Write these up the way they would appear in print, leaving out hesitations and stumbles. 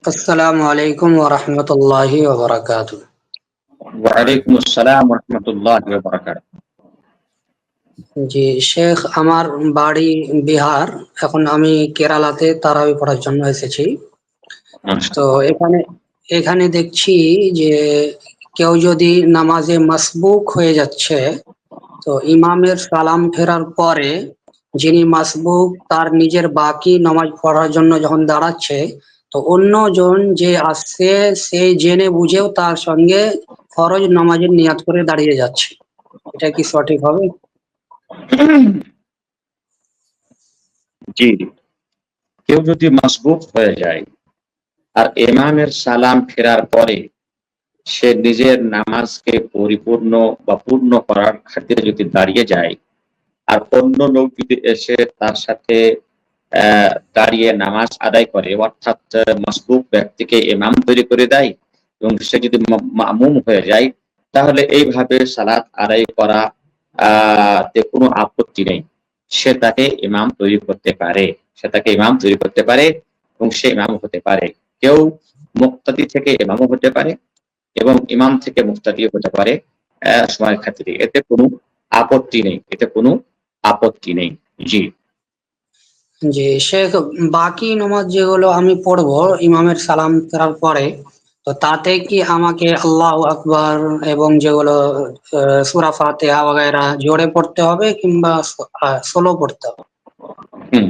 আসসালামু আলাইকুম ওয়া রাহমাতুল্লাহি ওয়া বারাকাতুহু। ওয়ালাইকুম আসসালাম ওয়া রাহমাতুল্লাহি ওয়া বারাকাতুহু। জি শেখ, আমার বাড়ি বিহার। এখন আমি কেরালাতে তারাবি পড়ার জন্য এসেছি। তো মাশাআল্লাহ। এখানে এখানে দেখছি যে কেউ যদি নামাজে মাসবুক হয়ে যাচ্ছে, তো ইমামের সালাম ফেরার পরে যিনি মাসবুক তার নিজের বাকি নামাজ পড়ার জন্য যখন দাঁড়াচ্ছে, তো অন্যজন যে আসছে সে জেনে বুঝেও তার সঙ্গে ফরজ নামাজের নিয়াত করে দাঁড়িয়ে যাচ্ছে। এটা কি সঠিক হবে? জি, কেউ যদি মাসবুক হয়ে যায় আর ইমামের সালাম ফেরার পরে সে নিজের নামাজকে পরিপূর্ণ বা পূর্ণ করার খাতিরে যদি দাঁড়িয়ে যায়, আর অন্য লোক যদি এসে তার সাথে দাঁড়িয়ে নামাজ আদায় করে, অর্থাৎ মাসবুক ব্যক্তিকে ইমাম তৈরি করে দেয় এবং সে যদি মামুম হয়ে যায়, তাহলে এইভাবে সালাত আদায় করা তে কোনো আপত্তি নেই। সে তাকে ইমাম তৈরি করতে পারে, এবং সে ইমাম হতে পারে। কেউ মুক্তাদি থেকে ইমামও হতে পারে এবং ইমাম থেকে মুক্তাদিও হতে পারে সময়ের খাতিরে। এতে কোনো আপত্তি নেই। জি। জি শেখ, বাকি নামাজ যেগুলো আমি পড়বো ইমামের সালাম ফেরার পরে, তো তাতে কি আমাকে আল্লাহু আকবার এবং যেগুলো সূরা ফাতিহা ওগায়রা জোরে পড়তে হবে কিংবা সোলো পড়তে হবে? হুম।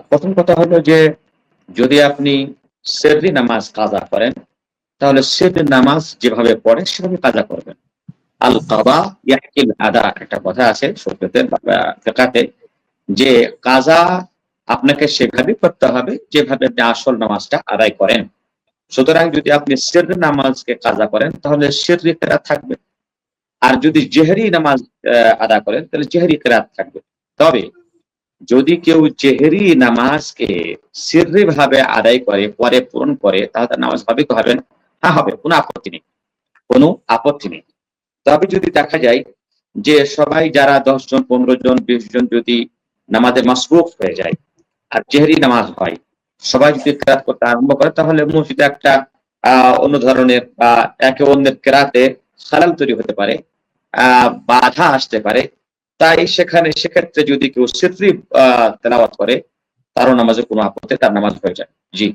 প্রথম কথা হলো যে যদি আপনি সেহরি নামাজ কাজা করেন, তাহলে সেহরি নামাজ যেভাবে পড়ে সেভাবে কাজা করবেন। আল কাদা ইয়াহকিল আদা, একটা কথা আছে শরীয়তে ফিকহে, যে কাজা আপনাকে সেভাবে করতে হবে যেভাবে আপনি আসল নামাজটা আদায় করেন। সুতরাং যদি আপনি সেহরি নামাজকে কাজা করেন তাহলে সেহরি কিরাত থাকবে, আর যদি জেহরি নামাজ আদা করেন তাহলে জেহরি কিরাত থাকবে। তবে যদি কেউ জেহরি নামাজকে সিররি ভাবে আদায় করে পরে পূরণ করে, তাহলে তার নামাজ হবে কি হবে না? হ্যাঁ, হবে, কোনো আপত্তি নেই। তবে যদি দেখা যায় যে সবাই যারা ১০ জন ১৫ জন ২০ জন যদি নামাজে মাসবুক হয়ে যায় আর জেহরি নামাজ হয়, সবাই যদি কেরাত করতে আরম্ভ করে, তাহলে মসজিদে একটা অন্য ধরনের বা একে অন্যের কেরাতে খালাল তৈরি হতে পারে, বাধা আসতে পারে। তাই সেক্ষেত্রে যদি কেউ সিররি তেলাওয়াত করে, তারও নামাজে কোনো আপত্তি, তার নামাজ হয়ে যায়। জি।